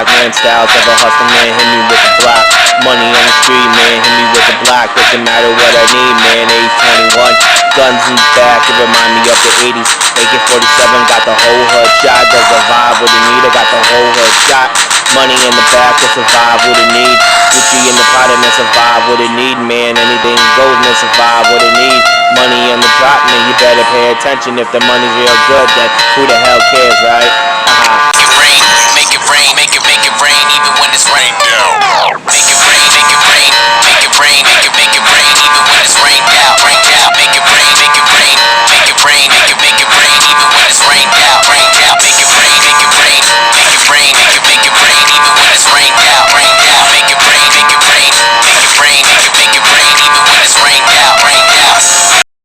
block, man. Styles of a hustler, man. Hit me with the block. Money on the street, man. Hit me with the block. Doesn't matter what I need, man. Age 21, guns in the back. It remind me of the 80s. AK-47 got the whole hood shot. Does survive what it need. I got the whole hood shot. Money in the back to survive what it need. Gucci in the pot and then survive what it need, man. Anything goes and survive what it need. Money in the drop, man. You better pay attention. If the money's real good, then who the hell cares, right? Make it rain, make it rain, make it rain, even when it's rain.